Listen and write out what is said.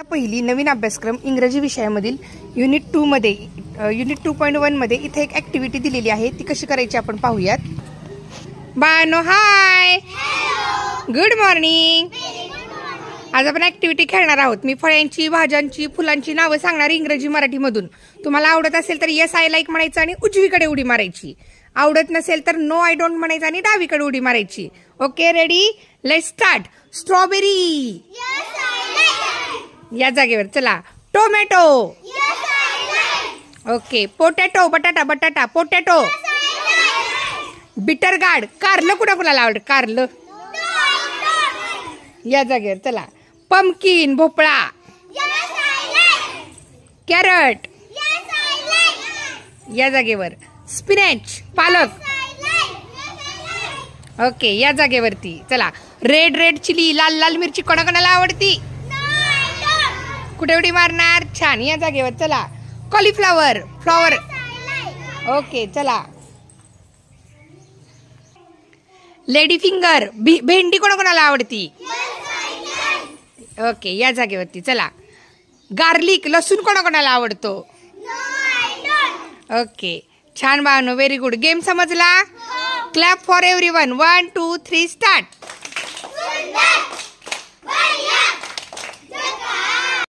पहिली नवीन अभ्यासक्रम इंग्रजी विषयामधील युनिट 2 मध्ये युनिट 2.1 मध्ये इथे एक ऍक्टिव्हिटी दिलेली आहे, ती कशी करायची आपण पाहूयात. बानो हाय, गुड मॉर्निंग. आज आपण ऍक्टिव्हिटी खेळणार आहोत. मी फळांची, भाज्यांची, फुलांची नावं सांगणार इंग्रजी मराठी मधून. तुम्हाला आवडत असेल तर येस आय लाईक म्हणायचं आणि उजवीकडे उडी मारायची. आवडत नसेल तर नो आय डोंट म्हणायचं आणि डावीकडे उडी मारायची. Okay, ready, let's start. Strawberry, या जागेवर चला. Tomato, okay. पोटॅटो, बटाटा, बटाटा, पोटॅटो. बिटर गार्ड, कारलं कुणाला आवडत? कारलं, या जागेवर चला. पंपकिन, भोपळा. कॅरट, या जागेवर. स्पिनॅच, पालक. ओके, या जागेवरती चला. रेड चिली, लाल मिरची कोणाकोणाला आवडती? कुठे उडी मारणार? छान, या जागेवर चला. Cauliflower, flower. ओके, चला. लेडी फिंगर, भेंडी कोणाकोणाला आवडती? ओके, या जागेवरती चला. गार्लिक, लसूण कोणाकोणाला आवडतो? ओके, छान बाळांनो, व्हेरी गुड. गेम समजला? Clap for everyone. 1 2 3 स्टार्ट.